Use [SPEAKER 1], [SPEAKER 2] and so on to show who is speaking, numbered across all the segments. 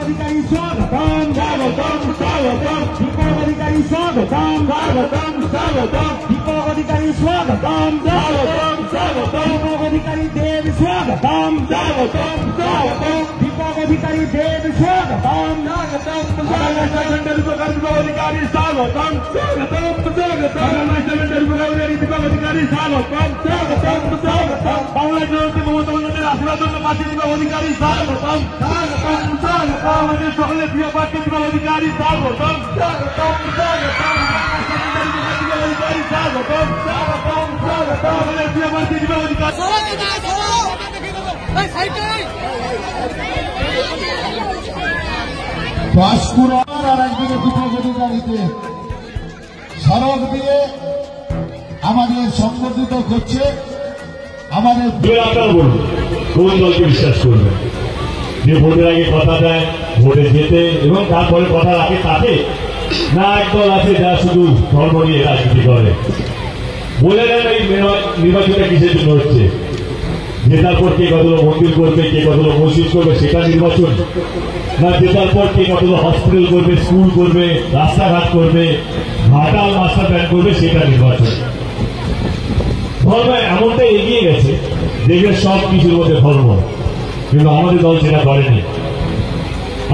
[SPEAKER 1] अधिकारी स्वागतम स्वागतम स्वागतम दीपक अधिकारी स्वागतम स्वागतम स्वागतम दीपक अधिकारी स्वागतम स्वागतम स्वागतम दीपक अधिकारी देव स्वागतम स्वागतम स्वागतम दीपक अधिकारी देव स्वागतम स्वागतम दीपक अधिकारी स्वागतम स्वागतम स्वागतम दीपक अधिकारी स्वागतम स्वागतम स्वागतम बांग्ला जनता ममता बंद्योपाধ্যায়ের আশীর্বাদ পাচ্ছি দীপক অধিকারী স্বাগতম স্বাগতম স্বাগতম আমাদের সকলের প্রিয় প্রার্থী দীপক অধিকারী স্বাগতম স্বাগতম স্বাগতম দীপক অধিকারী স্বাগতম স্বাগতম স্বাগতম আমাদের প্রিয় প্রার্থী দীপক অধিকারী
[SPEAKER 2] পাঁশকুড়া আর একদিকে দীপক অধিকারীকে সড়ক দিয়ে আমাদের সংগঠিত করছে। আমাদের
[SPEAKER 3] আপনারা বলুন কোন দলকে বিশ্বাস করবেন যে ভোটের আগে কথা দেয় ভোটে যেতে এবং তারপরে কথার আগে থাকে, না একদল আছে যা শুধু ধর্ম নিয়ে রাজনীতি করে। বলে দেন এই নির্বাচনটা কিসের জন্য হচ্ছে, জেতার পর কে কতগুলো মন্দির করবে, কে কতগুলো মসজিদ করবে সেটা নির্বাচন, না জেতার পর কে কতগুলো হসপিটাল করবে, স্কুল করবে, রাস্তাঘাট করবে, ঘাটাল মাস্টার প্ল্যান করবে সেটা নির্বাচন। ধর্ম এমনটাই এগিয়ে গেছে দেখবে সব কিছুর মধ্যে ধর্ম, কিন্তু আমাদের দল সেটা করেনি।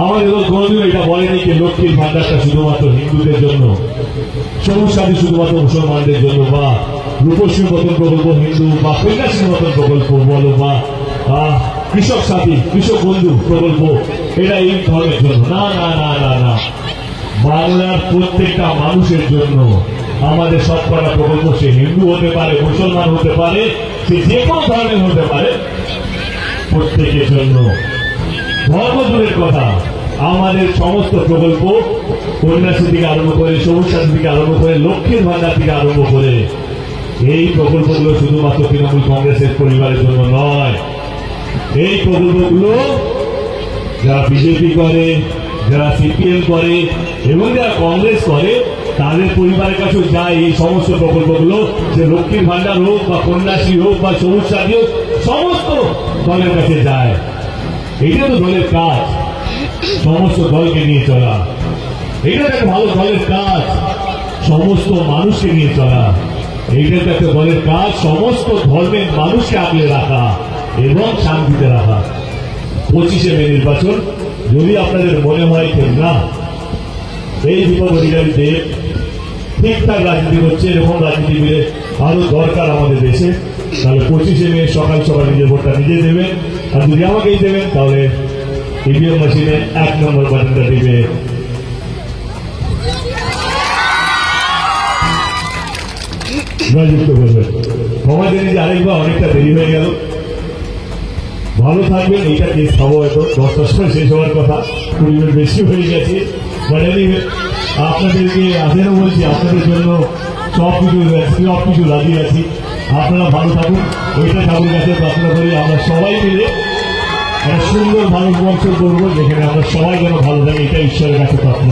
[SPEAKER 3] আমাদের দল কোনদিন এটা বলেনি যে লক্ষ্মীর ভান্ডারটা শুধুমাত্র হিন্দুদের জন্য, সবুজ সাথী শুধুমাত্র মুসলমানদের জন্য, বা রূপশ্রী মতন প্রকল্প হিন্দু, বা কন্যাশ্রী মতন প্রকল্প বলো, বা কৃষক সাথী কৃষক বন্ধু প্রকল্প এটা এই ধর্মের জন্য। না না না না না, বাংলার প্রত্যেকটা মানুষের জন্য আমাদের সবকটা প্রকল্প, সে হিন্দু হতে পারে, মুসলমান হতে পারে, সে যে কোনো ধর্মের হতে পারে, প্রত্যেকের জন্য। ধর্ম দূরের কথা, আমাদের সমস্ত প্রকল্প কন্যাশ্রী থেকে আরম্ভ করে, সবুজ সাথী থেকে আরম্ভ করে, লক্ষ্মীর ভান্ডার থেকে আরম্ভ করে, এই প্রকল্পগুলো শুধুমাত্র তৃণমূল কংগ্রেসের পরিবারের জন্য নয়। এই প্রকল্পগুলো যারা বিজেপি করে, যারা সিপিএম করে এবং যারা কংগ্রেস করে তাদের পরিবারের কাছেও যায় এই সমস্ত প্রকল্পগুলো, যে লক্ষ্মীর ভান্ডার হোক বা কন্যাশ্রী হোক বা সবুজ সাথী হোক, সমস্ত দলের কাছে যায়। এটা তো দলের কাজ, সমস্ত দলকে নিয়ে চলা। এটা একটা ভালো দলের কাজ, সমস্ত মানুষকে নিয়ে চলা। এইটা তো একটা দলের কাজ, সমস্ত ধর্মের মানুষকে আগলে রাখা এবং শান্তিতে রাখা। 25শে মে নির্বাচন, যদি আপনাদের মনে হয় যে না এই দীপক অধিকারী দেব ঠিকঠাক রাজনীতি করছে, এরকম রাজনীতিবিদের আরো দরকার আমাদের দেশে, তাহলে 25শে মে সকাল সকাল নিজের ভোটটা নিজে দেবেন। আর যদি আমাকেই দেবেন তাহলে ইভিএম মেশিনে 1 নম্বর বাটনটা দিবে। জয়যুক্ত করবেন। ক্ষমা জেনে যে আরেকবার অনেকটা দেরি হয়ে গেল, ভালো থাকবেন। এইটা কেস খাবো হয়তো 10টার সময় শেষ হওয়ার কথা, 20 মিনিট বেশি হয়ে গেছে। আপনাদেরকে আজেরও বলছি, আপনাদের জন্য সবকিছু রাজি আছি। আপনারা ভালো থাকুন, ওইটা ঠাকুর কাছে প্রার্থনা করি আমরা সবাই মিলে একটা সুন্দর ভারতবর্ষ করবো, যেখানে আমরা সবাই যেন ভালো থাকি, এটা ঈশ্বরের কাছে প্রার্থনা।